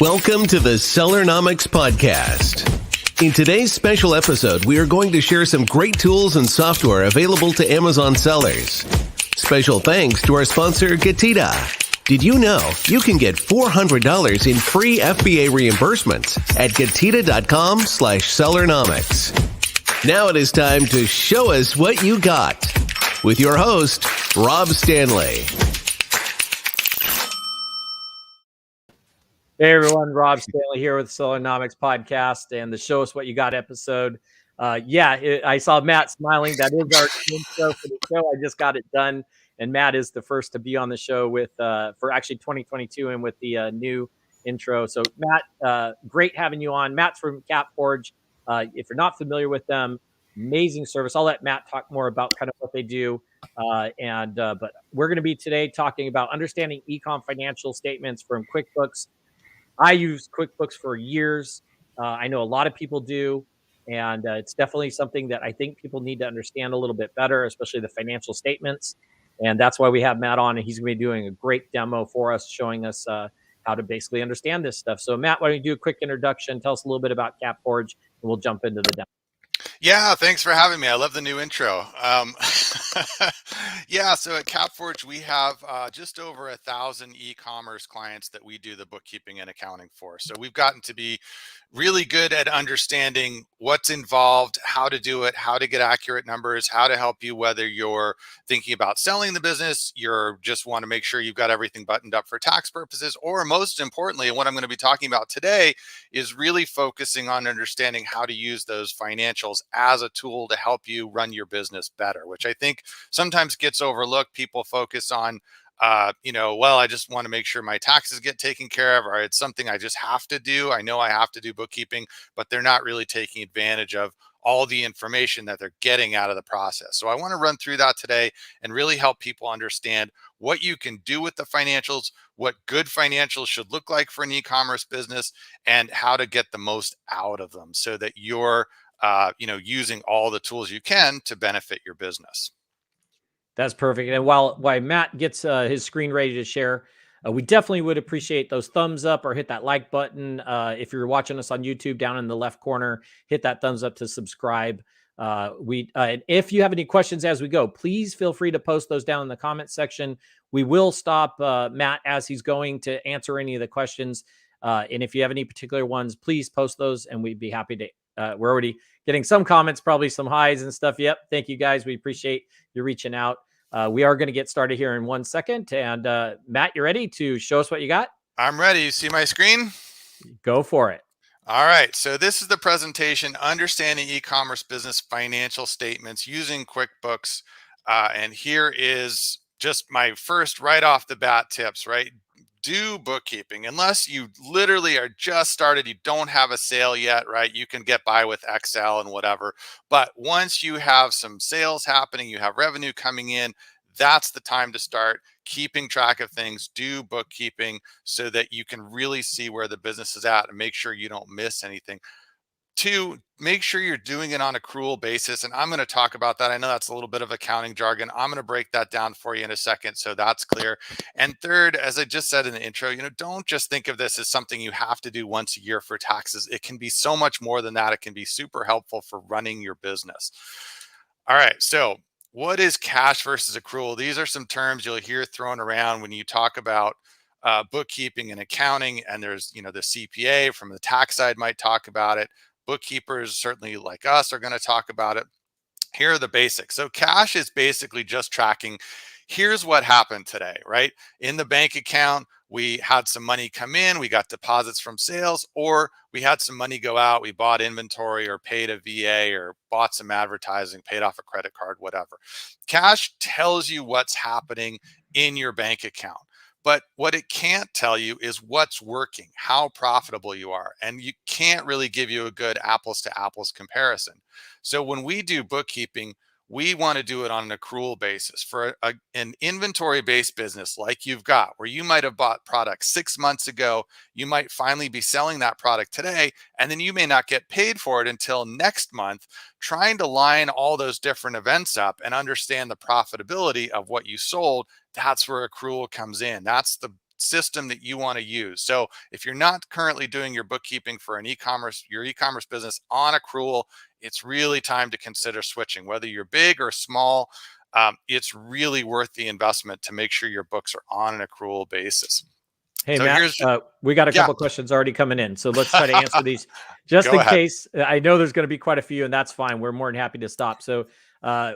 Welcome to the Sellernomics podcast. In today's special episode, we are going to share some great tools and software available to Amazon sellers. Special thanks to our sponsor, GETIDA. Did you know you can get $400 in free FBA reimbursements at GETIDA.com/Sellernomics? Now it is time to show us what you got with your host, Rob Stanley. Hey everyone, Rob Stanley here with the Sellernomics podcast and the Show Us What You Got episode. I saw Matt smiling. That is our intro for the show. I just got it done, and Matt is the first to be on the show with for actually 2022 and with the new intro. So Matt, great having you on. Matt's from CapForge. If you're not familiar with them, amazing service. I'll let Matt talk more about kind of what they do. But we're going to be today talking about understanding Ecom Financial Statements from QuickBooks. I use QuickBooks for years. I know a lot of people do, and it's definitely something that I think people need to understand a little bit better, especially the financial statements. And that's why we have Matt on, and he's going to be doing a great demo for us, showing us how to basically understand this stuff. So Matt, why don't you do a quick introduction? Tell us a little bit about CapForge, and we'll jump into the demo. Yeah, thanks for having me. I love the new intro. So at CapForge, we have just over 1,000 e-commerce clients that we do the bookkeeping and accounting for. So we've gotten to be really good at understanding what's involved, how to do it, how to get accurate numbers, how to help you, whether you're thinking about selling the business, you're just want to make sure you've got everything buttoned up for tax purposes, or most importantly, and what I'm going to be talking about today is really focusing on understanding how to use those financials as a tool to help you run your business better, which I think sometimes gets overlooked. People focus on, I just want to make sure my taxes get taken care of, or it's something I just have to do. I know I have to do bookkeeping, but they're not really taking advantage of all the information that they're getting out of the process. So I want to run through that today and really help people understand what you can do with the financials, what good financials should look like for an e-commerce business, and how to get the most out of them so that you're using all the tools you can to benefit your business. That's perfect. And while Matt gets his screen ready to share, we definitely would appreciate those thumbs up or hit that like button. If you're watching us on YouTube, down in the left corner, hit that thumbs up to subscribe. And if you have any questions as we go, please feel free to post those down in the comment section. We will stop Matt as he's going to answer any of the questions. And if you have any particular ones, please post those and we'd be happy to. We're already getting some comments, probably some highs and stuff. Yep. Thank you guys. We appreciate you reaching out. We are going to get started here in 1 second. And Matt, you ready to show us what you got? I'm ready. You see my screen? Go for it. All right. So this is the presentation, Understanding E-commerce Business Financial Statements using QuickBooks. And here is just my first right off the bat tips, right? Do bookkeeping. Unless you literally are just started, you don't have a sale yet, right? You can get by with Excel and whatever. But once you have some sales happening, you have revenue coming in, that's the time to start keeping track of things. Do bookkeeping so that you can really see where the business is at and make sure you don't miss anything. 2, make sure you're doing it on accrual basis. And I'm going to talk about that. I know that's a little bit of accounting jargon. I'm going to break that down for you in a second so that's clear. And 3rd, as I just said in the intro, don't just think of this as something you have to do once a year for taxes. It can be so much more than that. It can be super helpful for running your business. All right. So what is cash versus accrual? These are some terms you'll hear thrown around when you talk about bookkeeping and accounting. And there's, the CPA from the tax side might talk about it. Bookkeepers, certainly like us, are going to talk about it. Here are the basics. So cash is basically just tracking. Here's what happened today, right? In the bank account, we had some money come in, we got deposits from sales, or we had some money go out, we bought inventory or paid a VA or bought some advertising, paid off a credit card, whatever. Cash tells you what's happening in your bank account. But what it can't tell you is what's working, how profitable you are. And you can't really give you a good apples to apples comparison. So when we do bookkeeping, we want to do it on an accrual basis. For an inventory-based business like you've got, where you might have bought product 6 months ago, you might finally be selling that product today, and then you may not get paid for it until next month. Trying to line all those different events up and understand the profitability of what you sold, that's where accrual comes in. That's the system that you want to use. So if you're not currently doing your bookkeeping for your e-commerce business on accrual, it's really time to consider switching. Whether you're big or small, it's really worth the investment to make sure your books are on an accrual basis. Hey, So Matt, here's, we got a yeah, couple questions already coming in. So let's try to answer these just go in ahead. case. I know there's going to be quite a few, and that's fine. We're more than happy to stop. So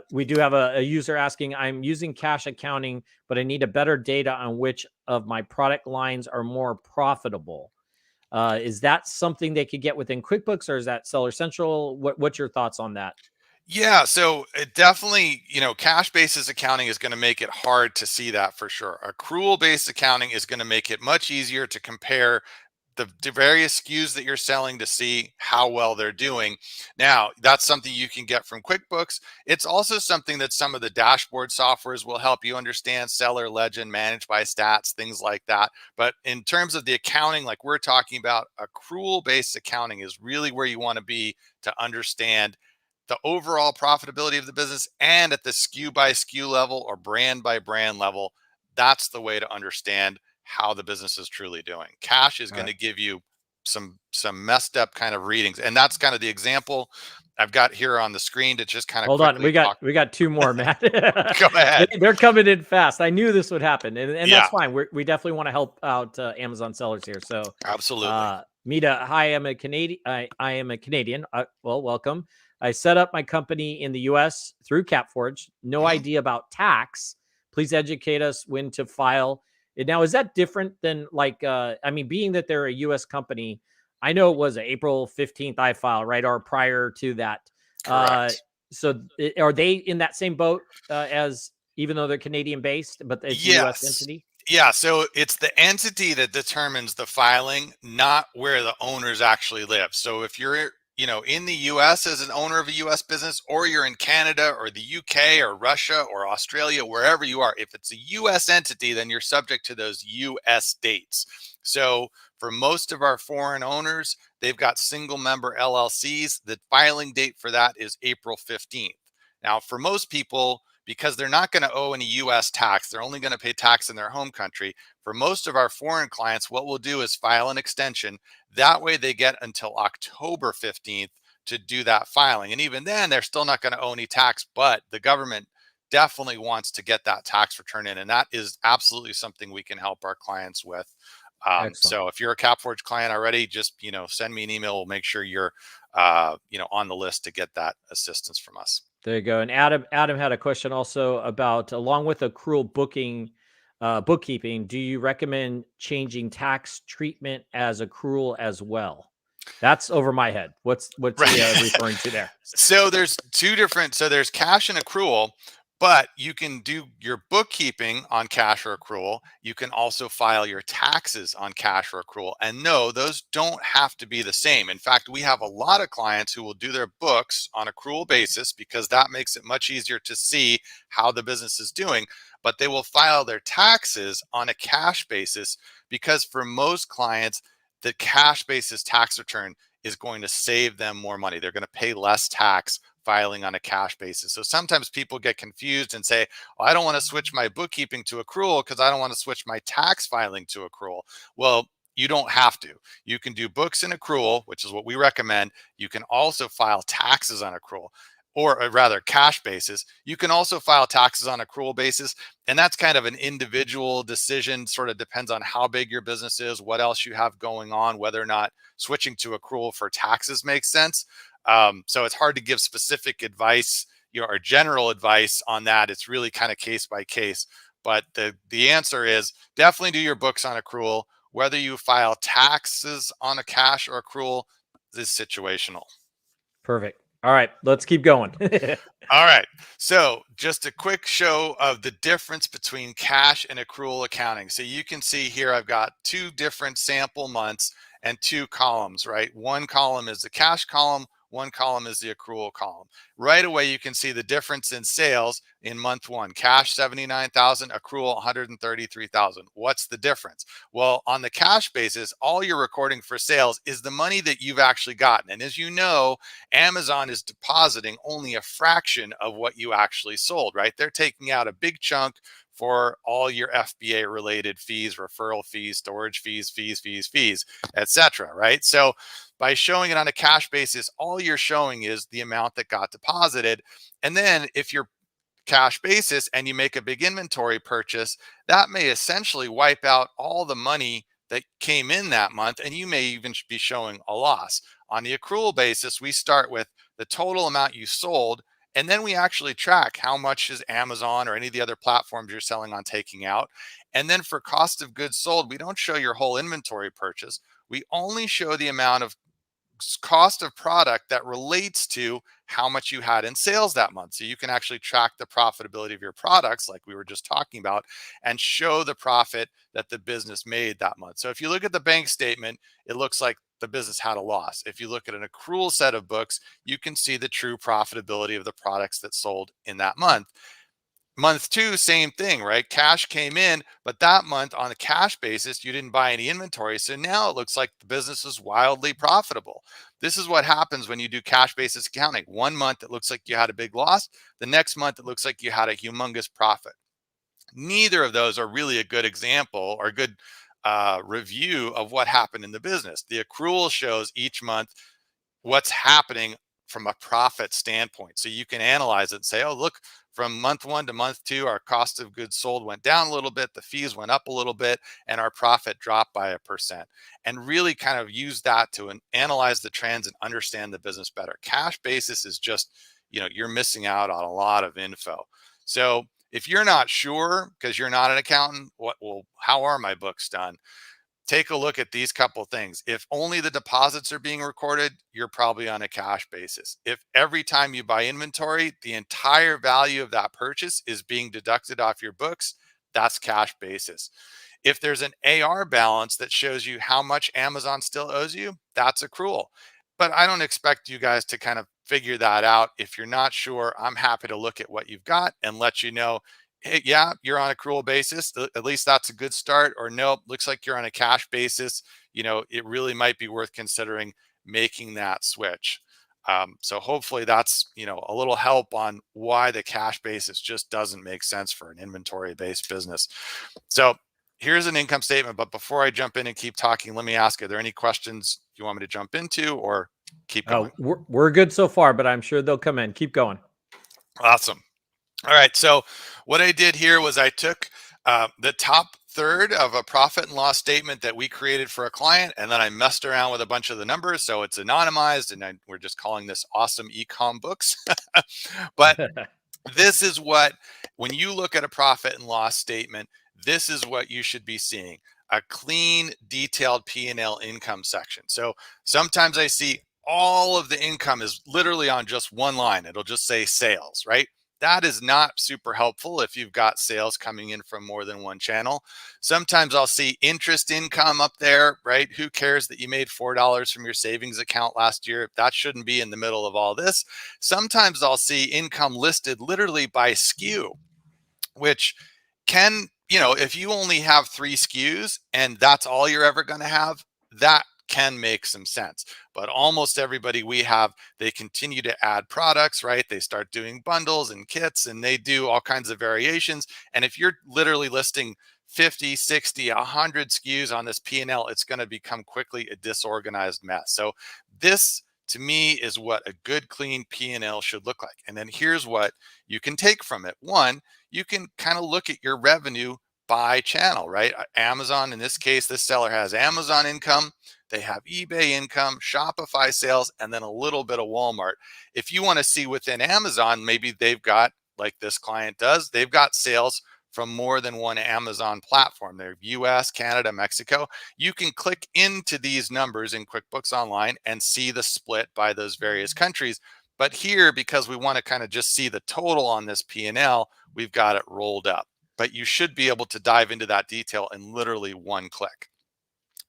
we do have a user asking, I'm using cash accounting, but I need a better data on which of my product lines are more profitable. Is that something they could get within QuickBooks, or is that Seller Central? What's your thoughts on that? Yeah, so it definitely, cash basis accounting is going to make it hard to see that for sure. Accrual based accounting is going to make it much easier to compare the various SKUs that you're selling to see how well they're doing. Now, that's something you can get from QuickBooks. It's also something that some of the dashboard softwares will help you understand: Seller Legend, Managed by Stats, things like that. But in terms of the accounting, like we're talking about, accrual-based accounting is really where you want to be to understand the overall profitability of the business, and at the SKU by SKU level or brand by brand level. That's the way to understand how the business is truly doing. Cash is All going right. to give you some messed up kind of readings, and that's kind of the example I've got here on the screen to just kind of Hold on, quickly we got talk. we got two more, Matt. Go ahead. They're coming in fast. I knew this would happen, and that's Yeah, fine. We definitely want to help out Amazon sellers here. So, absolutely. Mita, hi, I'm a Canadian. I am a Canadian. Well, welcome. I set up my company in the U.S. through CapForge. No Mhm. idea about tax. Please educate us when to file. Now, is that different than like? I mean, being that they're a U.S. company, I know it was April 15th I filed, right, or prior to that. Uh, Correct. so are they in that same boat as, even though they're Canadian based, but it's a U.S. Yes. entity? Yeah. So it's the entity that determines the filing, not where the owners actually live. So if you're, in the US as an owner of a US business, or you're in Canada or the UK or Russia or Australia, wherever you are, if it's a US entity, then you're subject to those US dates. So for most of our foreign owners, they've got single member LLCs. The filing date for that is April 15th. Now, for most people, because they're not going to owe any US tax, they're only going to pay tax in their home country. For most of our foreign clients, what we'll do is file an extension. That way they get until October 15th to do that filing. And even then, they're still not going to owe any tax, but the government definitely wants to get that tax return in. And that is absolutely something we can help our clients with. Excellent. So if you're a CapForge client already, just, send me an email. We'll make sure you're, on the list to get that assistance from us. There you go. And Adam had a question also about, along with accrual bookkeeping, do you recommend changing tax treatment as accrual as well? That's over my head. What's he Right. referring to there? So there's two different, so there's cash and accrual, but you can do your bookkeeping on cash or accrual. You can also file your taxes on cash or accrual. And no, those don't have to be the same. In fact, we have a lot of clients who will do their books on accrual basis because that makes it much easier to see how the business is doing. But they will file their taxes on a cash basis because for most clients, the cash basis tax return is going to save them more money. They're going to pay less tax filing on a cash basis. So sometimes people get confused and say, well, I don't want to switch my bookkeeping to accrual because I don't want to switch my tax filing to accrual. Well, you don't have to. You can do books in accrual, which is what we recommend. You can also file taxes on accrual, or rather cash basis. You can also file taxes on accrual basis. And that's kind of an individual decision, sort of depends on how big your business is, what else you have going on, whether or not switching to accrual for taxes makes sense. So it's hard to give specific advice, or general advice on that. It's really kind of case by case. But the answer is definitely do your books on accrual. Whether you file taxes on a cash or accrual is situational. Perfect. All right, let's keep going. All right. So just a quick show of the difference between cash and accrual accounting. So you can see here, I've got two different sample months and two columns, right? One column is the cash column. One column is the accrual column. Right away, you can see the difference in sales in month one. Cash 79,000, accrual 133,000. What's the difference? Well, on the cash basis, all you're recording for sales is the money that you've actually gotten. And as you know, Amazon is depositing only a fraction of what you actually sold, right? They're taking out a big chunk for all your FBA related fees, referral fees, storage fees, etc. Right? So by showing it on a cash basis, all you're showing is the amount that got deposited. And then if you're cash basis and you make a big inventory purchase, that may essentially wipe out all the money that came in that month, and you may even be showing a loss. On the accrual basis, we start with the total amount you sold, and then we actually track how much is Amazon or any of the other platforms you're selling on taking out. And then for cost of goods sold, we don't show your whole inventory purchase. We only show the amount of cost of product that relates to how much you had in sales that month. So you can actually track the profitability of your products like we were just talking about and show the profit that the business made that month. So if you look at the bank statement, it looks like the business had a loss. If you look at an accrual set of books, you can see the true profitability of the products that sold in that month. Month two, same thing, right? Cash came in, but that month on a cash basis, you didn't buy any inventory. So now it looks like the business is wildly profitable. This is what happens when you do cash basis accounting. One month it looks like you had a big loss. The next month it looks like you had a humongous profit. Neither of those are really a good example or a good review of what happened in the business. The accrual shows each month what's happening from a profit standpoint. So you can analyze it and say, oh, look, from month one to month two, our cost of goods sold went down a little bit, the fees went up a little bit, and our profit dropped by 1%. And really kind of use that to analyze the trends and understand the business better. Cash basis is just, you're missing out on a lot of info. So if you're not sure, because you're not an accountant, how are my books done? Take a look at these couple things. If only the deposits are being recorded, you're probably on a cash basis. If every time you buy inventory, the entire value of that purchase is being deducted off your books, that's cash basis. If there's an AR balance that shows you how much Amazon still owes you, that's accrual. But I don't expect you guys to kind of figure that out. If you're not sure, I'm happy to look at what you've got and let you know, hey, yeah, you're on accrual basis. At least that's a good start. Or nope, looks like you're on a cash basis. It really might be worth considering making that switch. So hopefully that's, a little help on why the cash basis just doesn't make sense for an inventory-based business. So here's an income statement. But before I jump in and keep talking, let me ask, are there any questions you want me to jump into or keep going? We're good so far, but I'm sure they'll come in. Keep going. Awesome. All right, so what I did here was I took the top third of a profit and loss statement that we created for a client, and then I messed around with a bunch of the numbers, so it's anonymized, and we're just calling this awesome Ecom books. But this is what, when you look at a profit and loss statement, this is what you should be seeing: a clean, detailed P&L income section. So sometimes I see all of the income is literally on just one line. It'll just say sales, right? That is not super helpful if you've got sales coming in from more than one channel. Sometimes I'll see interest income up there, right? Who cares that you made $4 from your savings account last year? That shouldn't be in the middle of all this. Sometimes I'll see income listed literally by SKU, which can, if you only have 3 SKUs and that's all you're ever going to have, that can make some sense. But almost everybody we have, they continue to add products, right? They start doing bundles and kits, and they do all kinds of variations. And if you're literally listing 50, 60, 100 SKUs on this P&L, it's going to become quickly a disorganized mess. So this, to me, is what a good, clean P&L should look like. And then here's what you can take from it. One, you can kind of look at your revenue by channel, right? Amazon, in this case, this seller has Amazon income, they have eBay income, Shopify sales, and then a little bit of Walmart. If you want to see within Amazon, maybe they've got, like this client does, they've got sales from more than one Amazon platform. They're US, Canada, Mexico. You can click into these numbers in QuickBooks Online and see the split by those various countries. But here, because we want to kind of just see the total on this P&L, we've got it rolled up. But you should be able to dive into that detail in literally one click.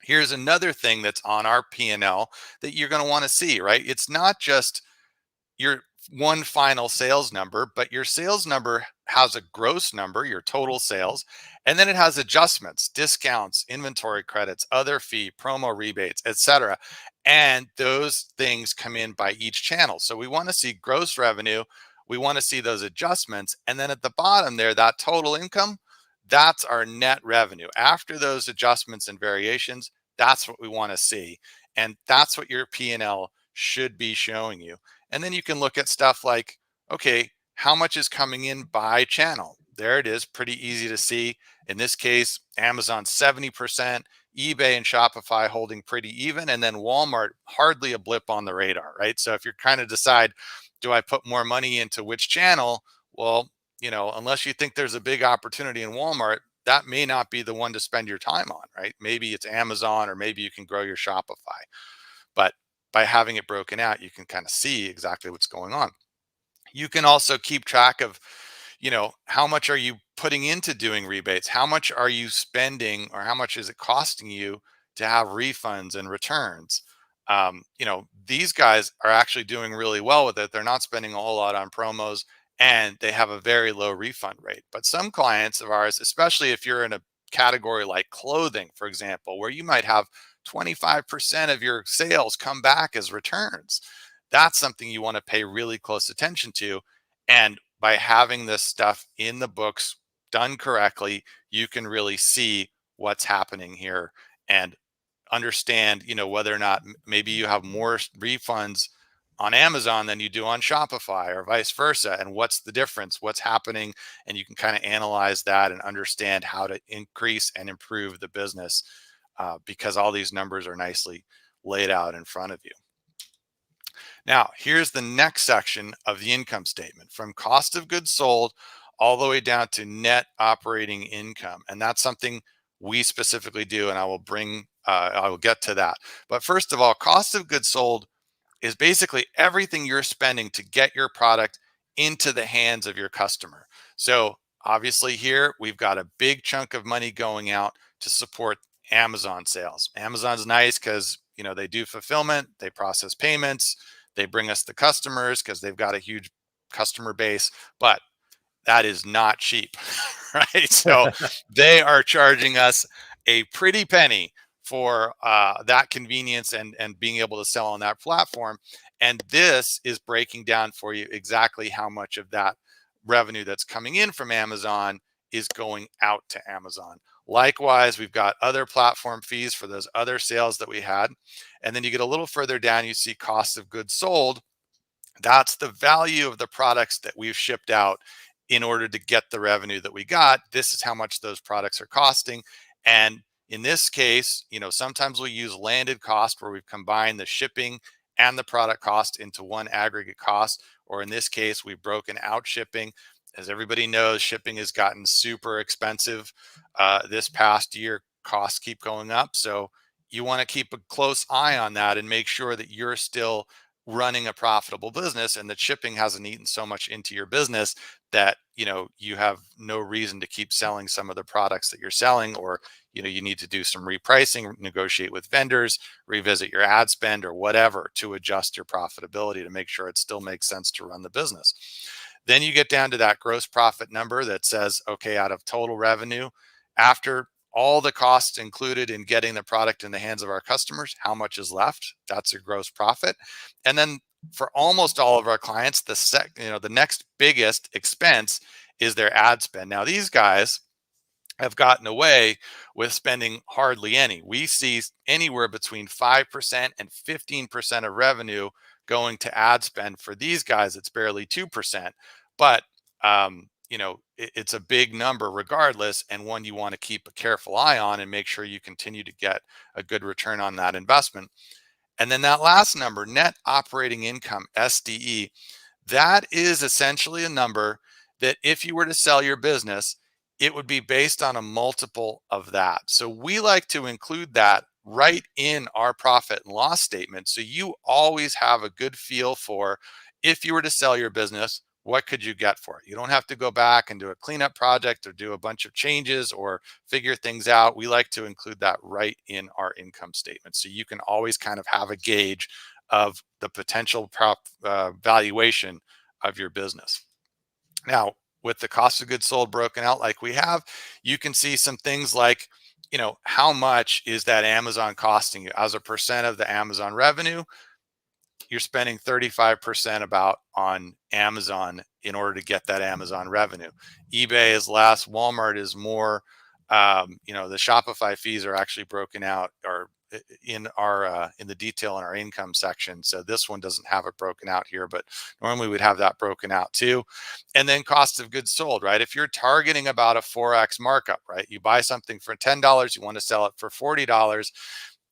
Here's another thing that's on our P&L that you're going to want to see, right? It's not just your one final sales number, but your sales number has a gross number, your total sales, and then it has adjustments, discounts, inventory credits, other fee, promo rebates, etc. And those things come in by each channel. So we want to see gross revenue, we want to see those adjustments, and then at the bottom there, that total income, That's our net revenue. After those adjustments and variations, that's what we want to see. And that's what your P&L should be showing you. And then you can look at stuff like, okay, how much is coming in by channel? There it is, pretty easy to see. In this case, Amazon 70%, eBay and Shopify holding pretty even, and then Walmart hardly a blip on the radar, right? So if you're kind of decide, do I put more money into which channel? Well, unless you think there's a big opportunity in Walmart, that may not be the one to spend your time on, right? Maybe it's Amazon, or maybe you can grow your Shopify. But by having it broken out, you can kind of see exactly what's going on. You can also keep track of, how much are you putting into doing rebates? How much are you spending, or how much is it costing you to have refunds and returns? These guys are actually doing really well with it. They're not spending a whole lot on promos, and they have a very low refund rate. But some clients of ours, especially if you're in a category like clothing, for example, where you might have 25% of your sales come back as returns, that's something you want to pay really close attention to. And by having this stuff in the books done correctly, you can really see what's happening here and understand, whether or not maybe you have more refunds on Amazon than you do on Shopify, or vice versa. And what's the difference? What's happening? And you can kind of analyze that and understand how to increase and improve the business, because all these numbers are nicely laid out in front of you. Now, here's the next section of the income statement, from cost of goods sold all the way down to net operating income. And that's something we specifically do, and I will get to that. But first of all, cost of goods sold is basically everything you're spending to get your product into the hands of your customer. So obviously here we've got a big chunk of money going out to support Amazon sales. Amazon's nice because they do fulfillment, they process payments, they bring us the customers because they've got a huge customer base, but that is not cheap, right? So they are charging us a pretty penny for that convenience and being able to sell on that platform. And this is breaking down for you exactly how much of that revenue that's coming in from Amazon is going out to Amazon. Likewise, we've got other platform fees for those other sales that we had. And then you get a little further down, you see cost of goods sold. That's the value of the products that we've shipped out in order to get the revenue that we got. This is how much those products are costing. And in this case, sometimes we use landed cost, where we've combined the shipping and the product cost into one aggregate cost. Or in this case, we've broken out shipping. As everybody knows, shipping has gotten super expensive this past year. Costs keep going up. So you want to keep a close eye on that and make sure that you're still running a profitable business, and that shipping hasn't eaten so much into your business that you have no reason to keep selling some of the products that you're selling, or you need to do some repricing, negotiate with vendors, revisit your ad spend, or whatever, to adjust your profitability to make sure it still makes sense to run the business. Then you get down to that gross profit number that says, okay, out of total revenue, after all the costs included in getting the product in the hands of our customers, how much is left? That's your gross profit. And then for almost all of our clients, the next biggest expense is their ad spend. Now, these guys have gotten away with spending hardly any. We see anywhere between 5% and 15% of revenue going to ad spend. For these guys, it's barely 2%. But it's a big number regardless, and one you want to keep a careful eye on and make sure you continue to get a good return on that investment. And then that last number, net operating income, SDE, that is essentially a number that if you were to sell your business, it would be based on a multiple of that. So we like to include that right in our profit and loss statement, so you always have a good feel for, if you were to sell your business, what could you get for it? You don't have to go back and do a cleanup project or do a bunch of changes or figure things out. We like to include that right in our income statement, so you can always kind of have a gauge of the potential valuation of your business. Now, with the cost of goods sold broken out like we have, you can see some things like, how much is that Amazon costing you as a percent of the Amazon revenue? you're spending 35% about on Amazon in order to get that Amazon revenue. eBay is less, Walmart is more. The Shopify fees are actually broken out or in the detail in our income section. So this one doesn't have it broken out here, but normally we'd have that broken out too. And then cost of goods sold, right? If you're targeting about a 4x markup, right? You buy something for $10, you want to sell it for $40.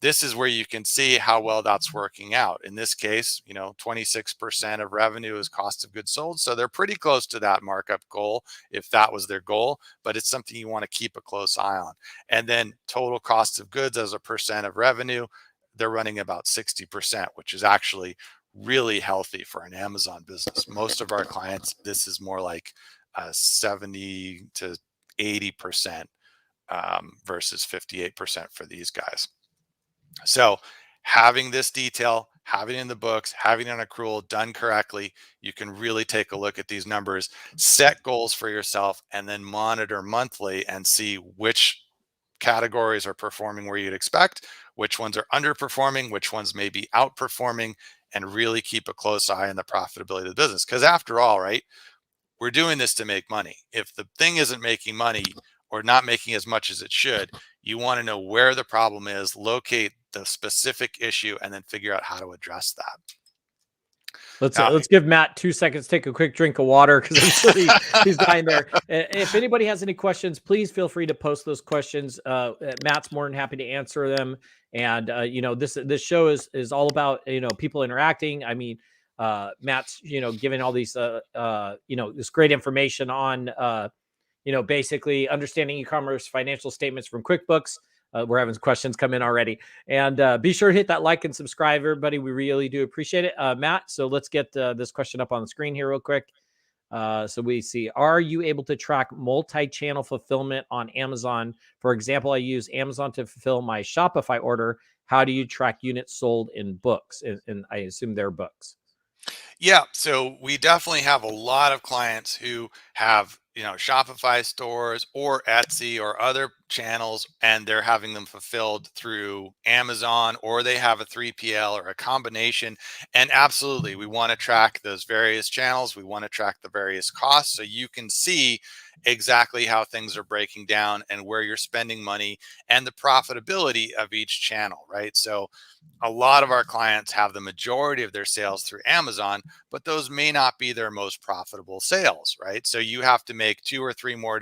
This is where you can see how well that's working out. In this case, 26% of revenue is cost of goods sold. So they're pretty close to that markup goal if that was their goal, but it's something you want to keep a close eye on. And then total cost of goods as a percent of revenue, they're running about 60%, which is actually really healthy for an Amazon business. Most of our clients, this is more like 70 to 80% versus 58% for these guys. So having this detail, having it in the books, having it on accrual done correctly, you can really take a look at these numbers, set goals for yourself, and then monitor monthly and see which categories are performing where you'd expect, which ones are underperforming, which ones may be outperforming, and really keep a close eye on the profitability of the business. Because after all, right, we're doing this to make money. If the thing isn't making money or not making as much as it should, you want to know where the problem is, locate the specific issue, and then figure out how to address that. Let's give Matt 2 seconds, take a quick drink of water because I'm sure he's dying there. If anybody has any questions, please feel free to post those questions. Matt's more than happy to answer them. And this show is all about people interacting. I mean, Matt's giving all these this great information on basically understanding e-commerce financial statements from QuickBooks. We're having questions come in already. And be sure to hit that like and subscribe, everybody. We really do appreciate it. Matt, so let's get this question up on the screen here real quick. So we see, are you able to track multi-channel fulfillment on Amazon? For example, I use Amazon to fulfill my Shopify order. How do you track units sold in books? And I assume they're books. Yeah, so we definitely have a lot of clients who have Shopify stores or Etsy or other channels, and they're having them fulfilled through Amazon, or they have a 3PL or a combination. And absolutely, we want to track those various channels. We want to track the various costs so you can see exactly how things are breaking down and where you're spending money and the profitability of each channel, right? So a lot of our clients have the majority of their sales through Amazon, but those may not be their most profitable sales, right? So you have to make $2 or $3 more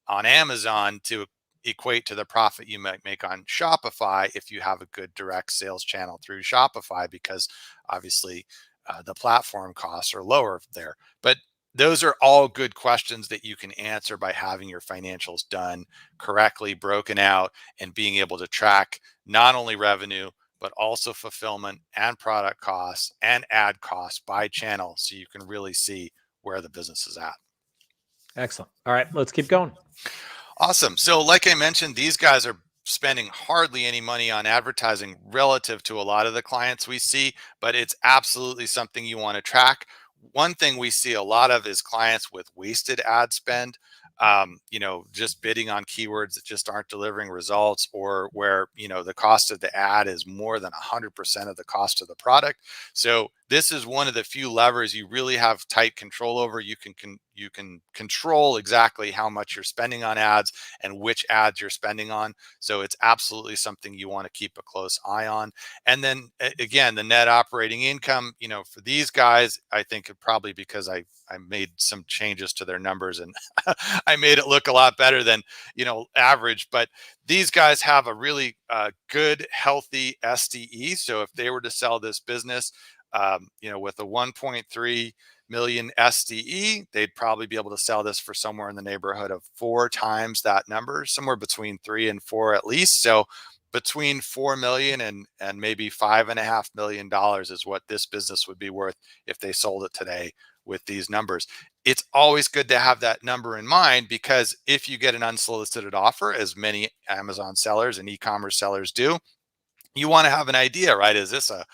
on Amazon to equate to the profit you might make on Shopify if you have a good direct sales channel through Shopify, because obviously the platform costs are lower there. But those are all good questions that you can answer by having your financials done correctly, broken out, and being able to track not only revenue, but also fulfillment and product costs and ad costs by channel, so you can really see where the business is at. Excellent. All right, let's keep going. Awesome. So like I mentioned, these guys are spending hardly any money on advertising relative to a lot of the clients we see, but it's absolutely something you want to track. One thing we see a lot of is clients with wasted ad spend, just bidding on keywords that just aren't delivering results, or where, the cost of the ad is more than 100% of the cost of the product. So this is one of the few levers you really have tight control over. You can control exactly how much you're spending on ads and which ads you're spending on. So it's absolutely something you want to keep a close eye on. And then again, the net operating income, for these guys, I think probably because I made some changes to their numbers and I made it look a lot better than, average, but these guys have a really good, healthy SDE. So if they were to sell this business, with a 1.3 million SDE, they'd probably be able to sell this for somewhere in the neighborhood of 4 times that number, somewhere between 3 and 4 at least. So between 4 million and maybe $5.5 million is what this business would be worth if they sold it today with these numbers. It's always good to have that number in mind, because if you get an unsolicited offer, as many Amazon sellers and e-commerce sellers do, you want to have an idea, right? Is this a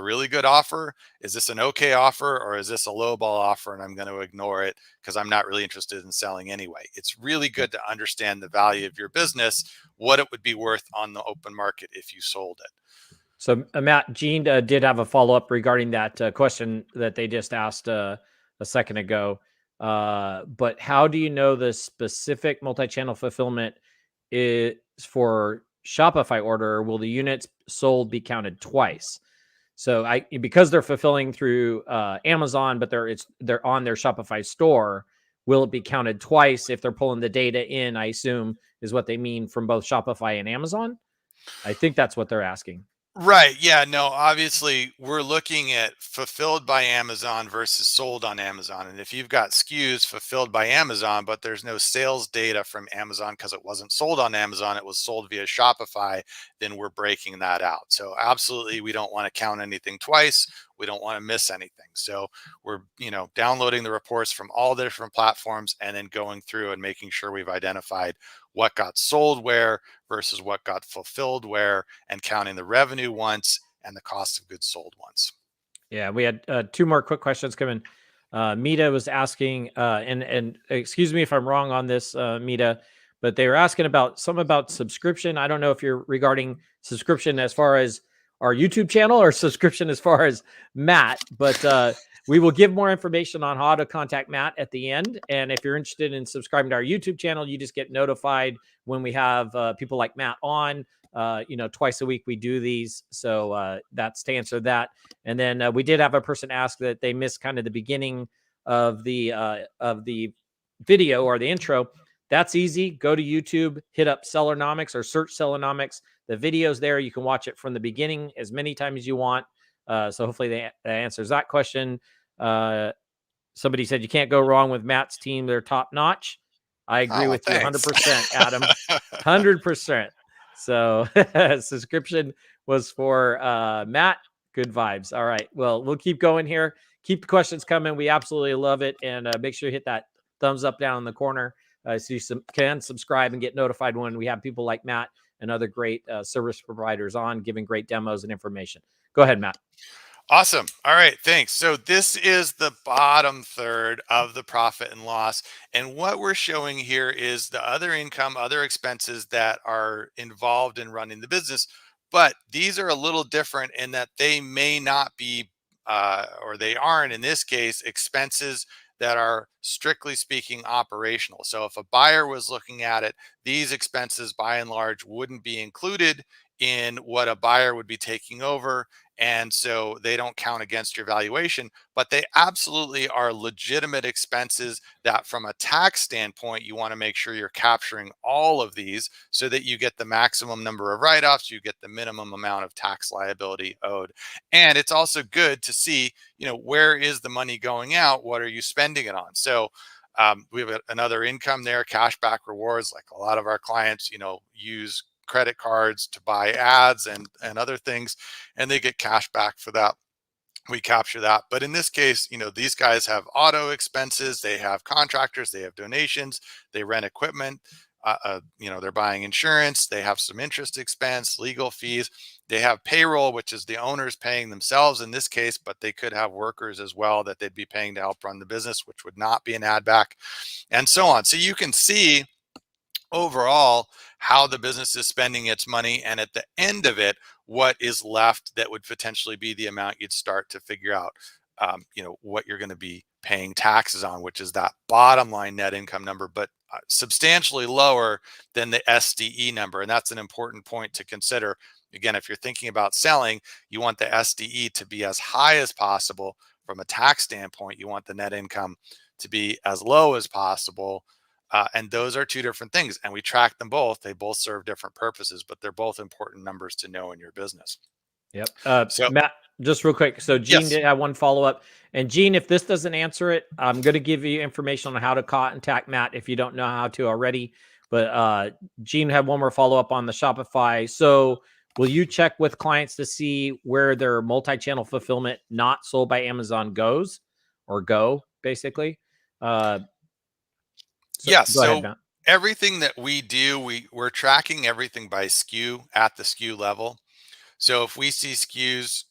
really good offer? Is this an okay offer? Or is this a lowball offer and I'm going to ignore it because I'm not really interested in selling anyway? It's really good to understand the value of your business, what it would be worth on the open market if you sold it. So Matt, Gene did have a follow-up regarding that question that they just asked a second ago. But how do you know the specific multi-channel fulfillment is for Shopify order? Or will the units sold be counted twice? So because they're fulfilling through Amazon, but they're on their Shopify store, will it be counted twice if they're pulling the data in? I assume is what they mean from both Shopify and Amazon. I think that's what they're asking. Right. Yeah. No, obviously, we're looking at fulfilled by Amazon versus sold on Amazon. And if you've got SKUs fulfilled by Amazon, but there's no sales data from Amazon because it wasn't sold on Amazon, it was sold via Shopify, then we're breaking that out. So, absolutely, we don't want to count anything twice. We don't want to miss anything. So, we're, downloading the reports from all the different platforms and then going through and making sure we've identified what got sold where versus what got fulfilled where, and counting the revenue once and the cost of goods sold once. Yeah, we had two more quick questions come in. Mita was asking, and excuse me if I'm wrong on this, Mita, but they were asking about subscription. I don't know if you're regarding subscription as far as our YouTube channel or subscription as far as Matt, but we will give more information on how to contact Matt at the end. And if you're interested in subscribing to our YouTube channel, you just get notified when we have people like Matt on. Twice a week we do these. So that's to answer that. And then we did have a person ask that they missed kind of the beginning of the video or the intro. That's easy. Go to YouTube, hit up Sellernomics or search Sellernomics. The video's there. You can watch it from the beginning as many times as you want. So hopefully that answers that question. Somebody said you can't go wrong with Matt's team. They're top notch. I agree with you 100%, Adam. 100%. So subscription was for Matt. Good vibes. All right. Well, we'll keep going here. Keep the questions coming. We absolutely love it. And make sure you hit that thumbs up down in the corner so you can subscribe and get notified when we have people like Matt and other great service providers on giving great demos and information. Go ahead, Matt. Awesome. All right. Thanks. So this is the bottom third of the profit and loss. And what we're showing here is the other income, other expenses that are involved in running the business. But these are a little different in that they may not be, or they aren't in this case, expenses that are strictly speaking operational. So if a buyer was looking at it, these expenses by and large wouldn't be included in what a buyer would be taking over. And so they don't count against your valuation, but they absolutely are legitimate expenses that from a tax standpoint, you want to make sure you're capturing all of these so that you get the maximum number of write-offs, you get the minimum amount of tax liability owed. And it's also good to see, where is the money going out? What are you spending it on? So we have another income there, cashback rewards, like a lot of our clients, use credit cards to buy ads and other things, and they get cash back for that. We capture that. But in this case, these guys have auto expenses, they have contractors, they have donations, they rent equipment, they're buying insurance, they have some interest expense, legal fees, they have payroll, which is the owners paying themselves in this case, but they could have workers as well that they'd be paying to help run the business, which would not be an add back, and so on. So you can see overall how the business is spending its money, and at the end of it, what is left that would potentially be the amount you'd start to figure out what you're going to be paying taxes on, which is that bottom line net income number, but substantially lower than the SDE number. And that's an important point to consider. Again, if you're thinking about selling, you want the SDE to be as high as possible. From a tax standpoint, you want the net income to be as low as possible. And those are two different things. And we track them both. They both serve different purposes, but they're both important numbers to know in your business. Yep. So Matt, just real quick. So Gene did have one follow-up. And Gene, if this doesn't answer it, I'm going to give you information on how to contact Matt if you don't know how to already. But Gene had one more follow-up on the Shopify. So will you check with clients to see where their multi-channel fulfillment not sold by Amazon goes or go, basically? So everything that we do, we're tracking everything by SKU at the SKU level. So if we see SKUs,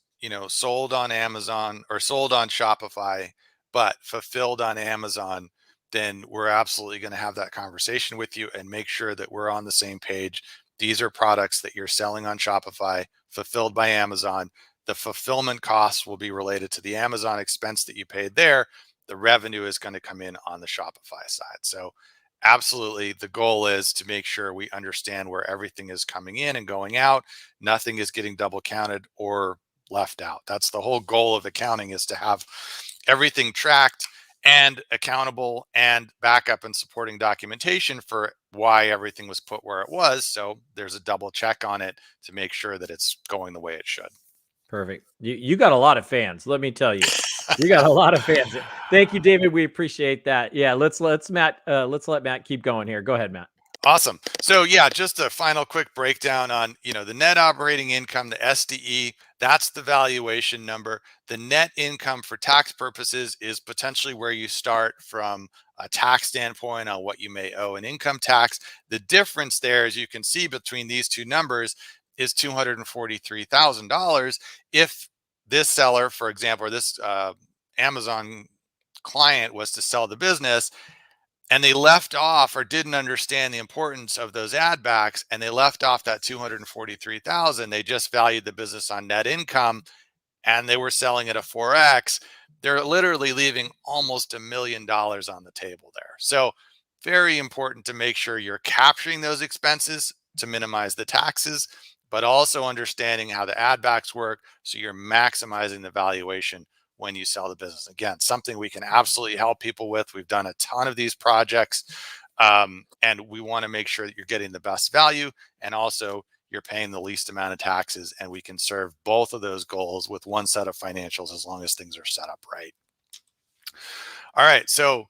sold on Amazon or sold on Shopify, but fulfilled on Amazon, then we're absolutely going to have that conversation with you and make sure that we're on the same page These are products that you're selling on Shopify, fulfilled by Amazon. The fulfillment costs will be related to the Amazon expense that you paid there. The revenue is going to come in on the Shopify side. So absolutely, the goal is to make sure we understand where everything is coming in and going out. Nothing is getting double counted or left out. That's the whole goal of accounting, is to have everything tracked and accountable and backup and supporting documentation for why everything was put where it was. So there's a double check on it to make sure that it's going the way it should. Perfect. You got a lot of fans, let me tell you. You got a lot of fans. Thank you, David. We appreciate that. Yeah, let's let Matt keep going here. Go ahead, Matt. Awesome. So yeah, just a final quick breakdown on, the net operating income, the SDE, that's the valuation number. The net income for tax purposes is potentially where you start from a tax standpoint on what you may owe in income tax. The difference there, as you can see between these two numbers, is $243,000. If this seller, for example, or this Amazon client was to sell the business, and they left off or didn't understand the importance of those add backs, and they left off that 243,000, they just valued the business on net income, and they were selling at a 4x, they're literally leaving almost $1 million on the table there. So very important to make sure you're capturing those expenses to minimize the taxes, but also understanding how the add backs work, so you're maximizing the valuation when you sell the business. Again, something we can absolutely help people with. We've done a ton of these projects, and we want to make sure that you're getting the best value, and also you're paying the least amount of taxes, and we can serve both of those goals with one set of financials as long as things are set up right. All right, so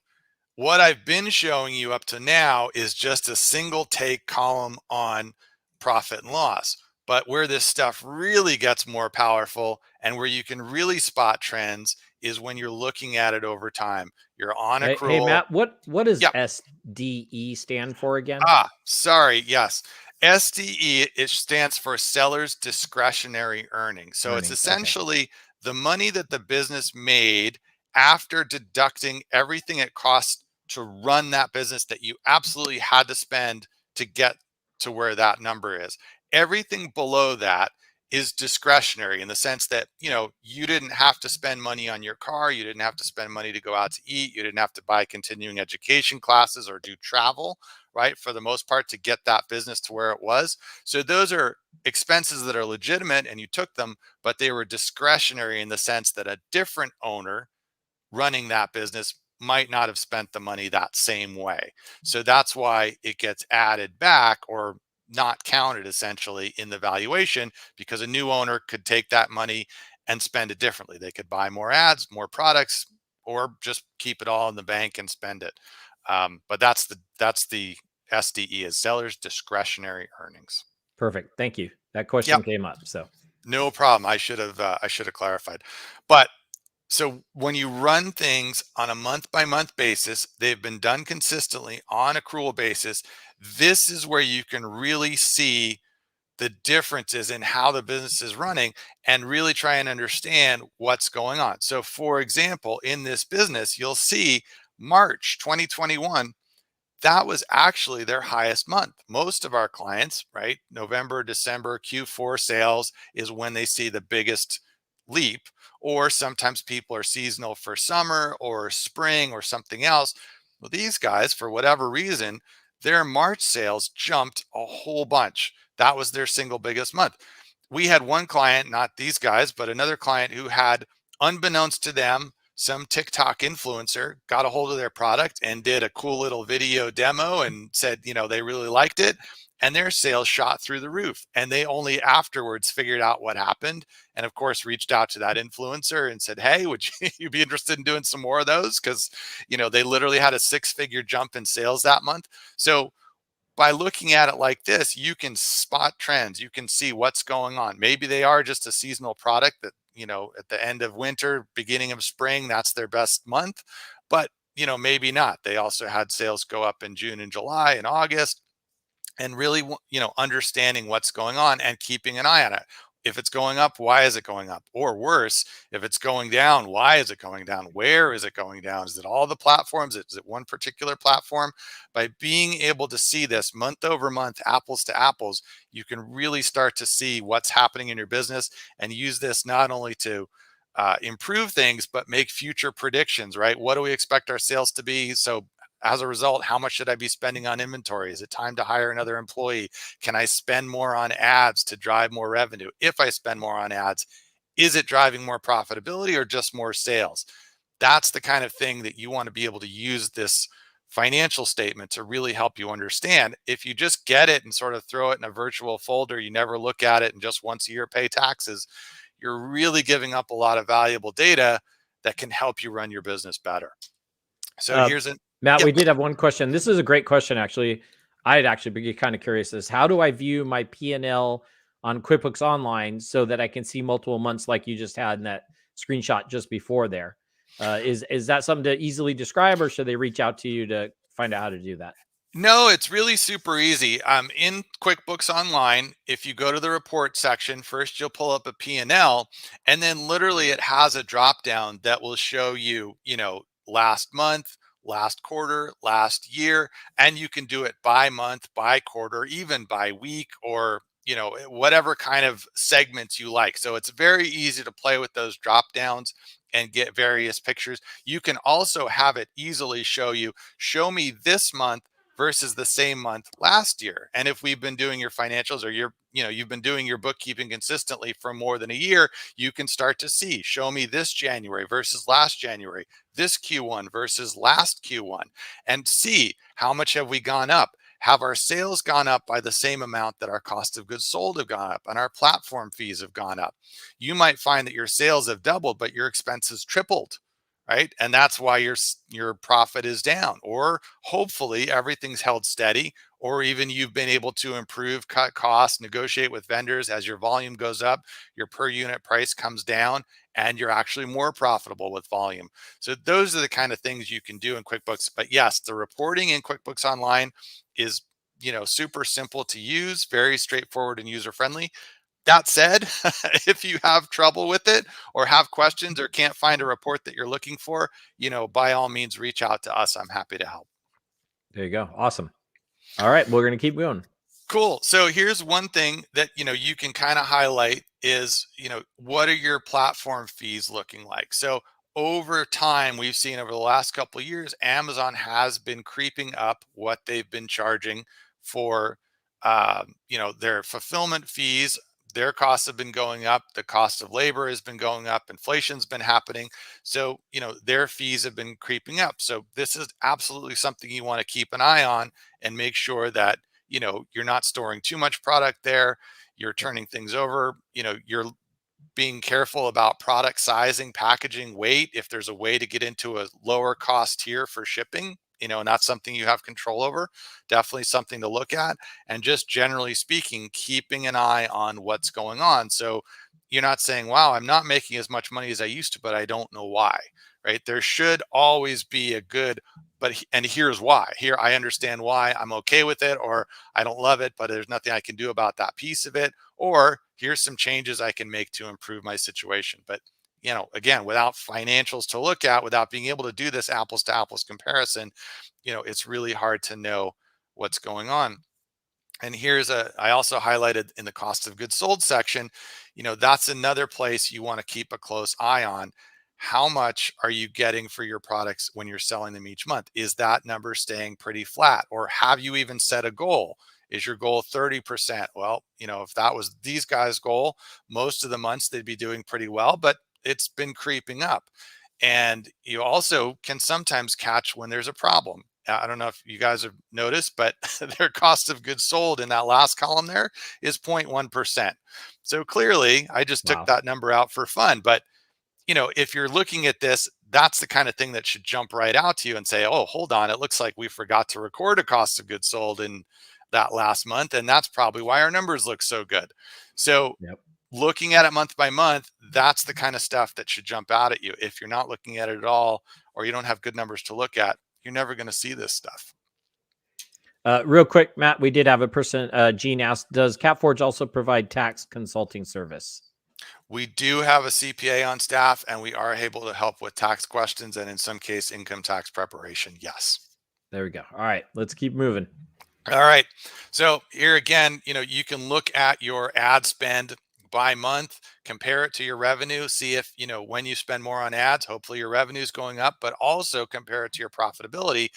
what I've been showing you up to now is just a single take column on profit and loss. But where this stuff really gets more powerful and where you can really spot trends is when you're looking at it over time. You're on accrual. Hey Matt, what does Yep. SDE stand for again? Sorry. Yes. SDE, it stands for seller's discretionary earnings. So it's essentially the money that the business made after deducting everything it costs to run that business that you absolutely had to spend to get to where that number is. Everything below that is discretionary, in the sense that, you didn't have to spend money on your car. You didn't have to spend money to go out to eat. You didn't have to buy continuing education classes or do travel, right? For the most part, to get that business to where it was. So those are expenses that are legitimate and you took them, but they were discretionary in the sense that a different owner running that business might not have spent the money that same way. So that's why it gets added back, or not counted essentially in the valuation, because a new owner could take that money and spend it differently. They could buy more ads, more products, or just keep it all in the bank and spend it. But that's the SDE, is seller's discretionary earnings. Perfect. Thank you. That question came up. So no problem. I should have clarified. But so when you run things on a month-by-month basis, they've been done consistently on accrual basis. This is where you can really see the differences in how the business is running and really try and understand what's going on. So for example, in this business, you'll see March 2021, that was actually their highest month. Most of our clients, right, November, December, Q4 sales is when they see the biggest leap. Or sometimes people are seasonal for summer or spring or something else. Well, these guys, for whatever reason, their March sales jumped a whole bunch. That was their single biggest month. We had one client, not these guys, but another client who had, unbeknownst to them, some TikTok influencer got a hold of their product and did a cool little video demo and said, they really liked it. And their sales shot through the roof. And they only afterwards figured out what happened. And of course, reached out to that influencer and said, hey, would you be interested in doing some more of those? Because, they literally had a 6-figure jump in sales that month. So by looking at it like this, you can spot trends. You can see what's going on. Maybe they are just a seasonal product that, at the end of winter, beginning of spring, that's their best month. But, maybe not. They also had sales go up in June and July and August. And really, understanding what's going on and keeping an eye on it. If it's going up, why is it going up? Or worse, if it's going down, why is it going down? Where is it going down? Is it all the platforms? Is it one particular platform? By being able to see this month over month, apples to apples, you can really start to see what's happening in your business and use this not only to improve things, but make future predictions, right? What do we expect our sales to be? So as a result, how much should I be spending on inventory? Is it time to hire another employee? Can I spend more on ads to drive more revenue? If I spend more on ads, is it driving more profitability or just more sales? That's the kind of thing that you want to be able to use this financial statement to really help you understand. If you just get it and sort of throw it in a virtual folder, you never look at it and just once a year pay taxes, you're really giving up a lot of valuable data that can help you run your business better. So Uh, here's an Matt, yep. we did have one question. This is a great question, actually. I'd actually be kind of curious is how do I view my P&L on QuickBooks Online so that I can see multiple months like you just had in that screenshot just before there? Is that something to easily describe, or should they reach out to you to find out how to do that? No, it's really super easy. In QuickBooks Online, if you go to the report section, first you'll pull up a P&L, and then literally it has a drop down that will show you, last month, last quarter, last year, and you can do it by month, by quarter, even by week, or whatever kind of segments you like. So it's very easy to play with those drop downs and get various pictures. You can also have it easily show me this month versus the same month last year. And if we've been doing your financials or you've been doing your bookkeeping consistently for more than a year, you can start to see, show me this January versus last January, this Q1 versus last Q1, and see how much have we gone up. Have our sales gone up by the same amount that our cost of goods sold have gone up and our platform fees have gone up? You might find that your sales have doubled, but your expenses tripled, right? And that's why your profit is down. Or hopefully everything's held steady, or even you've been able to improve, cut costs, negotiate with vendors. As your volume goes up, your per unit price comes down, and you're actually more profitable with volume. So those are the kind of things you can do in QuickBooks. But yes, the reporting in QuickBooks Online is super simple to use, very straightforward and user friendly. That said, if you have trouble with it or have questions or can't find a report that you're looking for, by all means, reach out to us. I'm happy to help. There you go. Awesome. All right, we're going to keep going. Cool. So here's one thing that you can kind of highlight is, what are your platform fees looking like? So over time, we've seen over the last couple of years, Amazon has been creeping up what they've been charging for, their fulfillment fees. Their costs have been going up. The cost of labor has been going up. Inflation's been happening. So, their fees have been creeping up. So this is absolutely something you want to keep an eye on and make sure that you're not storing too much product there, you're turning things over, you're being careful about product sizing, packaging, weight. If there's a way to get into a lower cost tier for shipping, and that's something you have control over, definitely something to look at. And just generally speaking, keeping an eye on what's going on. So you're not saying, wow, I'm not making as much money as I used to, but I don't know why, right? There should always be a good, and here's why. Here, I understand why. I'm okay with it, or I don't love it, but there's nothing I can do about that piece of it. Or here's some changes I can make to improve my situation. But again, without financials to look at, without being able to do this apples to apples comparison, it's really hard to know what's going on. And I also highlighted in the cost of goods sold section, that's another place you want to keep a close eye on. How much are you getting for your products when you're selling them each month? Is that number staying pretty flat? Or have you even set a goal? Is your goal 30%? Well, if that was these guys' goal, most of the months they'd be doing pretty well, but it's been creeping up. And you also can sometimes catch when there's a problem. I don't know if you guys have noticed, but their cost of goods sold in that last column there is 0.1%. So clearly, I just took Wow. that number out for fun. But, if you're looking at this, that's the kind of thing that should jump right out to you and say, oh, hold on, it looks like we forgot to record a cost of goods sold in that last month. And that's probably why our numbers look so good. So Yep. looking at it month by month, that's the kind of stuff that should jump out at you. If you're not looking at it at all, or you don't have good numbers to look at, you're never going to see this stuff. Real quick, Matt, we did have a person, Gene asked, does CapForge also provide tax consulting service? We do have a CPA on staff, and we are able to help with tax questions and in some case income tax preparation. Yes. There we go. All right, let's keep moving. All right. So here again, you can look at your ad spend by month, compare it to your revenue, see if, when you spend more on ads, hopefully your revenue is going up, but also compare it to your profitability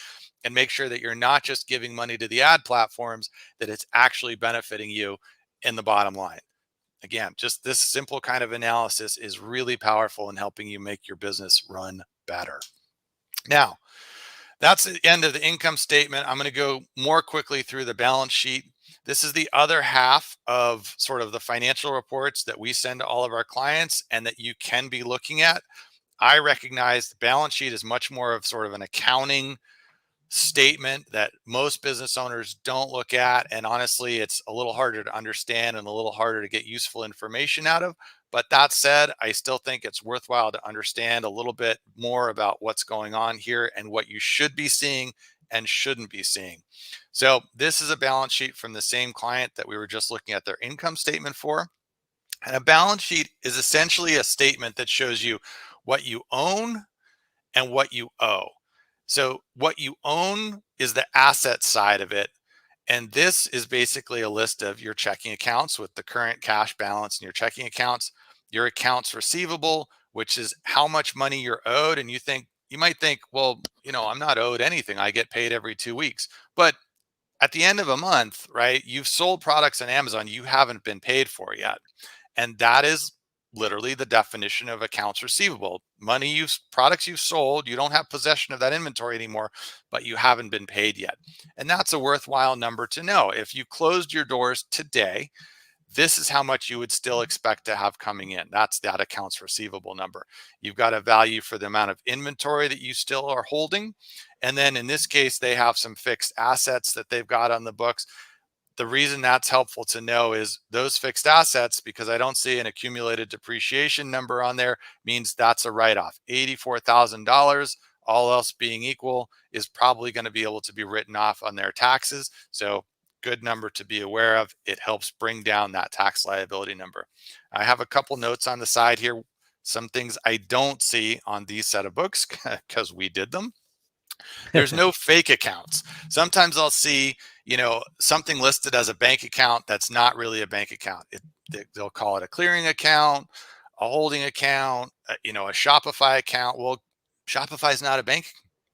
and make sure that you're not just giving money to the ad platforms, that it's actually benefiting you in the bottom line. Again, just this simple kind of analysis is really powerful in helping you make your business run better. Now, that's the end of the income statement. I'm going to go more quickly through the balance sheet. This is the other half of sort of the financial reports that we send to all of our clients and that you can be looking at. I recognize the balance sheet is much more of sort of an accounting statement that most business owners don't look at. And honestly, it's a little harder to understand and a little harder to get useful information out of. But that said, I still think it's worthwhile to understand a little bit more about what's going on here and what you should be seeing and shouldn't be seeing. So this is a balance sheet from the same client that we were just looking at their income statement for. And a balance sheet is essentially a statement that shows you what you own and what you owe. So what you own is the asset side of it. And this is basically a list of your checking accounts with the current cash balance in your checking accounts, your accounts receivable, which is how much money you're owed. And you might think, well, I'm not owed anything. I get paid every 2 weeks. But at the end of a month, right, you've sold products on Amazon you haven't been paid for yet. And that is literally the definition of accounts receivable. Products you've sold, you don't have possession of that inventory anymore, but you haven't been paid yet. And that's a worthwhile number to know. If you closed your doors today, this is how much you would still expect to have coming in. That's that accounts receivable number. You've got a value for the amount of inventory that you still are holding. And then in this case, they have some fixed assets that they've got on the books. The reason that's helpful to know is those fixed assets, because I don't see an accumulated depreciation number on there, means that's a write-off. $84,000, all else being equal, is probably going to be able to be written off on their taxes. So good number to be aware of. It helps bring down that tax liability number. I have a couple notes on the side here. Some things I don't see on these set of books because we did them. There's no fake accounts. Sometimes I'll see, something listed as a bank account that's not really a bank account. They'll call it a clearing account, a holding account, a Shopify account. Well, Shopify is not a bank,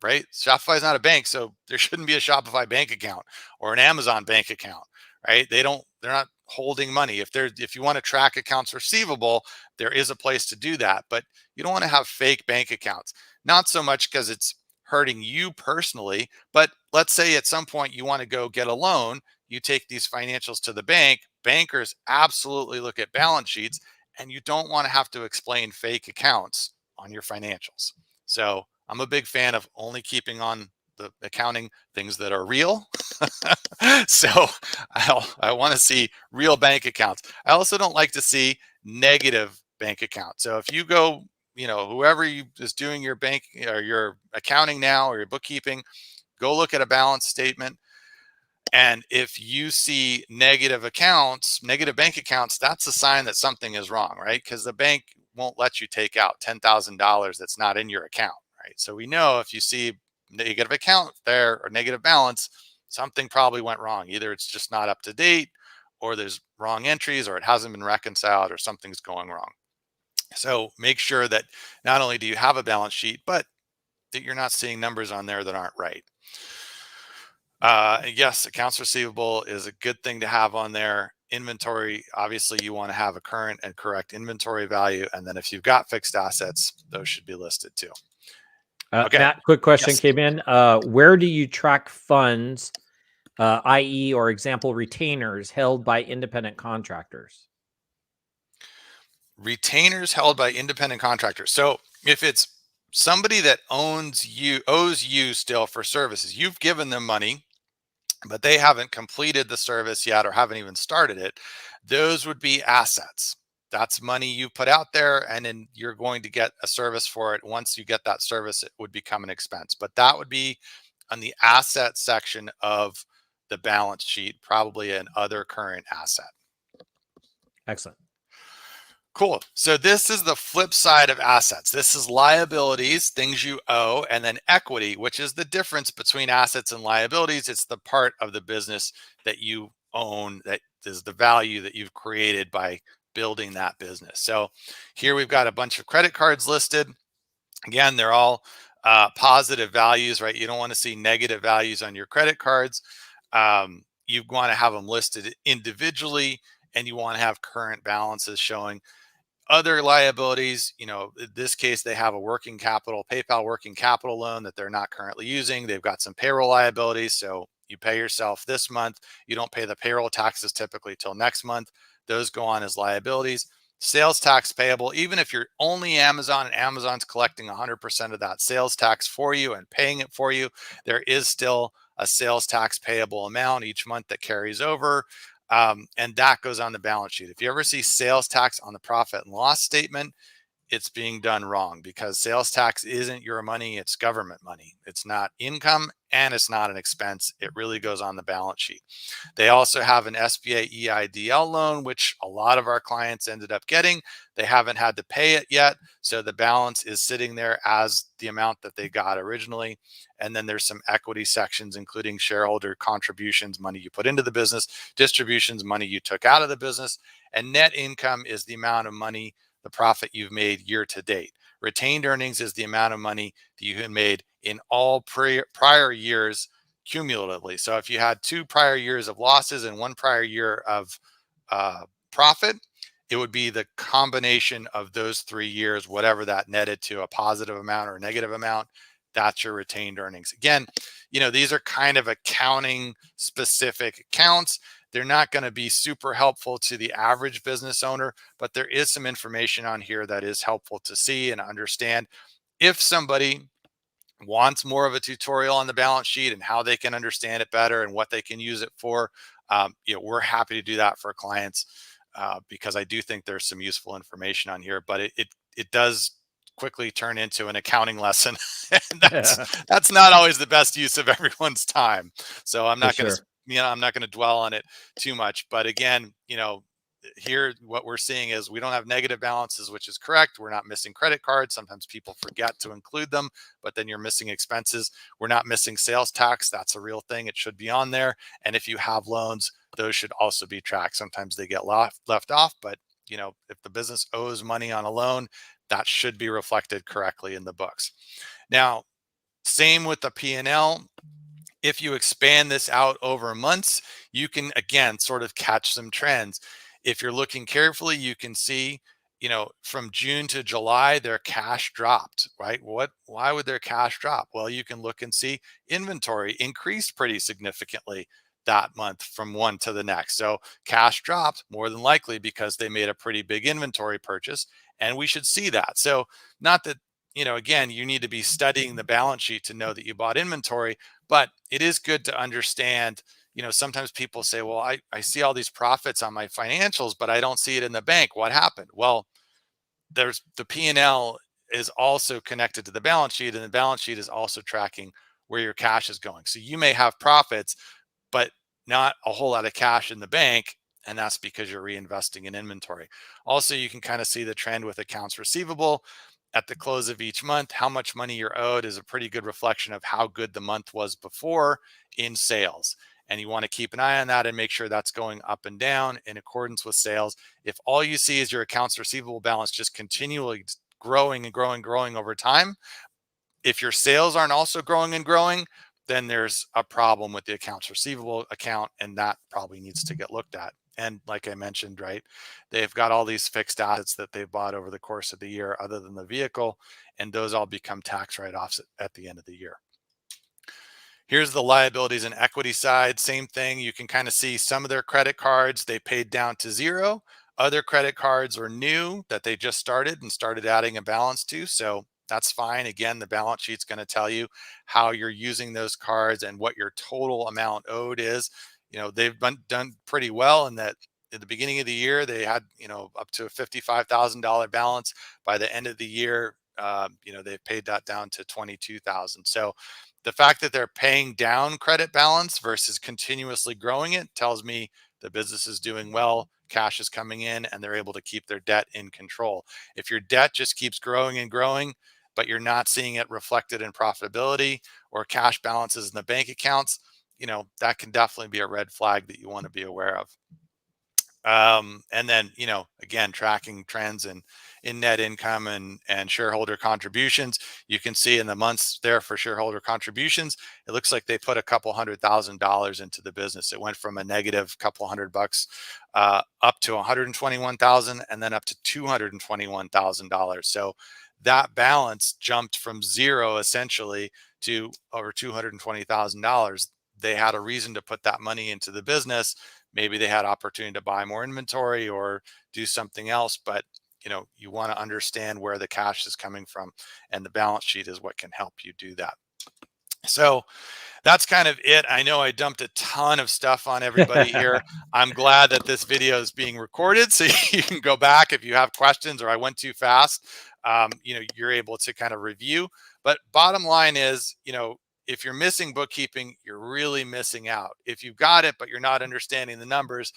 right? Shopify is not a bank, so there shouldn't be a Shopify bank account or an Amazon bank account, right? They're not holding money. If you want to track accounts receivable, there is a place to do that, but you don't want to have fake bank accounts. Not so much because it's hurting you personally, but let's say at some point you want to go get a loan, you take these financials to the bank. Bankers absolutely look at balance sheets, and you don't want to have to explain fake accounts on your financials. So I'm a big fan of only keeping on the accounting things that are real. So I want to see real bank accounts. I also don't like to see negative bank accounts. So if you go, whoever is doing your bank or your accounting now or your bookkeeping, go look at a balance statement. And if you see negative bank accounts, that's a sign that something is wrong, right? Because the bank won't let you take out $10,000 that's not in your account, right? So we know if you see negative account there or negative balance, something probably went wrong. Either it's just not up to date, or there's wrong entries, or it hasn't been reconciled, or something's going wrong. So make sure that not only do you have a balance sheet, but that you're not seeing numbers on there that aren't right. Yes, accounts receivable is a good thing to have on there. Inventory, obviously you want to have a current and correct inventory value. And then if you've got fixed assets, those should be listed too. Okay. Matt, quick question Yes. came in. Where do you track funds, i.e. or example retainers held by independent contractors? Retainers held by independent contractors. So if it's somebody that owes you still for services, you've given them money, but they haven't completed the service yet or haven't even started it, those would be assets. That's money you put out there, and then you're going to get a service for it. Once you get that service, it would become an expense. But that would be on the asset section of the balance sheet, probably an other current asset. Excellent. Cool. So this is the flip side of assets. This is liabilities, things you owe, and then equity, which is the difference between assets and liabilities. It's the part of the business that you own, that is the value that you've created by building that business. So here we've got a bunch of credit cards listed. Again, they're all positive values, right? You don't want to see negative values on your credit cards. You want to have them listed individually, and you want to have current balances showing. Other liabilities, in this case, they have a working capital, PayPal working capital loan that they're not currently using. They've got some payroll liabilities. So you pay yourself this month. You don't pay the payroll taxes typically till next month. Those go on as liabilities. Sales tax payable, even if you're only Amazon and Amazon's collecting 100% of that sales tax for you and paying it for you, there is still a sales tax payable amount each month that carries over. And that goes on the balance sheet. If you ever see sales tax on the profit and loss statement, it's being done wrong, because sales tax isn't your money, it's government money. It's not income and it's not an expense. It really goes on the balance sheet. They also have an SBA EIDL loan, which a lot of our clients ended up getting. They haven't had to pay it yet, so the balance is sitting there as the amount that they got originally. And then there's some equity sections, including shareholder contributions, money you put into the business, distributions, money you took out of the business, and net income is the amount of money, the profit you've made year to date. Retained earnings is the amount of money that you had made in all prior years cumulatively. So if you had 2 prior years of losses and 1 prior year of profit, it would be the combination of those 3 years, whatever that netted to, a positive amount or a negative amount. That's your retained earnings. Again, these are kind of accounting specific accounts. They're not going to be super helpful to the average business owner, but there is some information on here that is helpful to see and understand. If somebody wants more of a tutorial on the balance sheet and how they can understand it better and what they can use it for, we're happy to do that for clients, because I do think there's some useful information on here, but it does quickly turn into an accounting lesson. And that's not always the best use of everyone's time. So I'm not going to, I'm not going to dwell on it too much. But again, here what we're seeing is we don't have negative balances, which is correct. We're not missing credit cards. Sometimes people forget to include them, but then you're missing expenses. We're not missing sales tax. That's a real thing. It should be on there. And if you have loans, those should also be tracked. Sometimes they get left off, but if the business owes money on a loan, that should be reflected correctly in the books. Now, same with the P&L. If you expand this out over months, you can, again, sort of catch some trends. If you're looking carefully, you can see, from June to July, their cash dropped, right? Why would their cash drop? Well, you can look and see inventory increased pretty significantly that month from one to the next. So cash dropped more than likely because they made a pretty big inventory purchase, and we should see that. So not that, again, you need to be studying the balance sheet to know that you bought inventory, but it is good to understand. Sometimes people say, well, I see all these profits on my financials, but I don't see it in the bank. What happened? Well, there's the P&L is also connected to the balance sheet, and the balance sheet is also tracking where your cash is going. So you may have profits, but not a whole lot of cash in the bank, and that's because you're reinvesting in inventory. Also, you can kind of see the trend with accounts receivable. At the close of each month, how much money you're owed is a pretty good reflection of how good the month was before in sales. And you want to keep an eye on that and make sure that's going up and down in accordance with sales. If all you see is your accounts receivable balance just continually growing and growing over time, if your sales aren't also growing and growing, then there's a problem with the accounts receivable account, and that probably needs to get looked at. And like I mentioned, right, they've got all these fixed assets that they've bought over the course of the year other than the vehicle, and those all become tax write-offs at the end of the year. Here's the liabilities and equity side. Same thing. You can kind of see some of their credit cards, they paid down to zero. Other credit cards are new that they just started adding a balance to. So that's fine. Again, the balance sheet's going to tell you how you're using those cards and what your total amount owed is. They've done pretty well in that at the beginning of the year, they had, up to a $55,000 balance. By the end of the year, they've paid that down to $22,000. So The fact that they're paying down credit balance versus continuously growing it tells me the business is doing well, cash is coming in, and they're able to keep their debt in control. If your debt just keeps growing and growing, but you're not seeing it reflected in profitability or cash balances in the bank accounts, that can definitely be a red flag that you want to be aware of. And then, again, tracking trends in net income and shareholder contributions. You can see in the months there for shareholder contributions, it looks like they put a couple $100,000 into the business. It went from a negative couple $100 up to 121,000 and then up to $221,000. So that balance jumped from zero essentially to over $220,000. They had a reason to put that money into the business. Maybe they had opportunity to buy more inventory or do something else, but you want to understand where the cash is coming from, and the balance sheet is what can help you do that. So that's kind of it. I know I dumped a ton of stuff on everybody here. I'm glad that this video is being recorded so you can go back if you have questions or I went too fast. You're able to kind of review. But bottom line is, if you're missing bookkeeping, you're really missing out. If you've got it, but you're not understanding the numbers,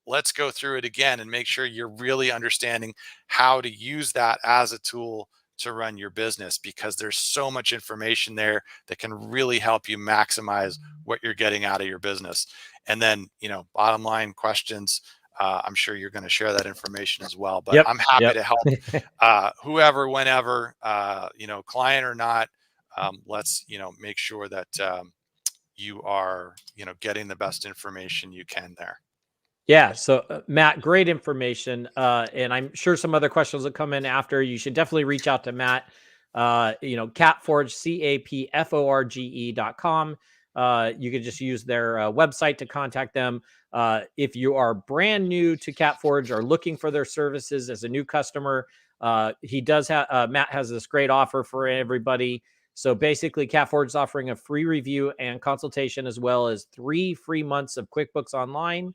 let's go through it again and make sure you're really understanding how to use that as a tool to run your business, because there's so much information there that can really help you maximize what you're getting out of your business. And then, bottom line questions, I'm sure you're going to share that information as well, but I'm happy to help whoever, whenever, client or not. Let's, make sure that you are, getting the best information you can there. Yeah. So Matt, great information. And I'm sure some other questions will come in after. You should definitely reach out to Matt, CapForge, CapForge.com. You could just use their website to contact them. If you are brand new to CapForge or looking for their services as a new customer, he does have, Matt has this great offer for everybody. So basically, CapForge is offering a free review and consultation, as well as 3 free months of QuickBooks Online,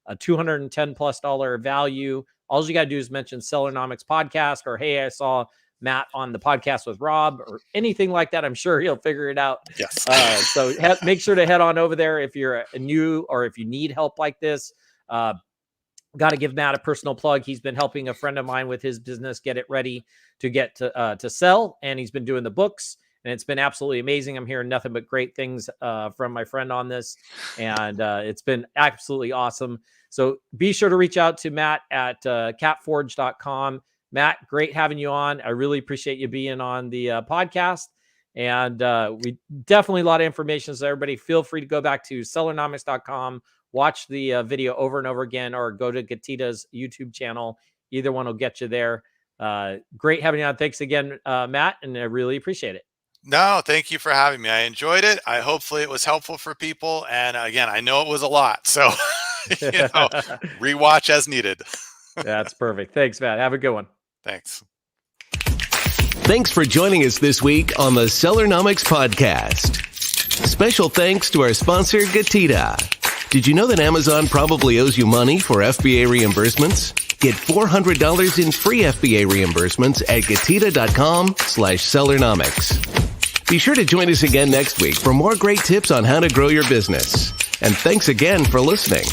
a $210+ value. All you got to do is mention Sellernomics podcast, or, hey, I saw Matt on the podcast with Rob, or anything like that. I'm sure he'll figure it out. Yes. So make sure to head on over there if you're new or if you need help like this. Got to give Matt a personal plug. He's been helping a friend of mine with his business get it ready to get to sell, and he's been doing the books. And it's been absolutely amazing. I'm hearing nothing but great things from my friend on this. And it's been absolutely awesome. So be sure to reach out to Matt at capforge.com. Matt, great having you on. I really appreciate you being on the podcast. And we definitely a lot of information. So everybody feel free to go back to sellernomics.com, watch the video over and over again, or go to GETIDA's YouTube channel. Either one will get you there. Great having you on. Thanks again, Matt. And I really appreciate it. No, thank you for having me. I enjoyed it. Hopefully it was helpful for people. And again, I know it was a lot. So, rewatch as needed. That's perfect. Thanks, Matt. Have a good one. Thanks. Thanks for joining us this week on the Sellernomics podcast. Special thanks to our sponsor, GETIDA. Did you know that Amazon probably owes you money for FBA reimbursements? Get $400 in free FBA reimbursements at GETIDA.com/Sellernomics. Be sure to join us again next week for more great tips on how to grow your business. And thanks again for listening.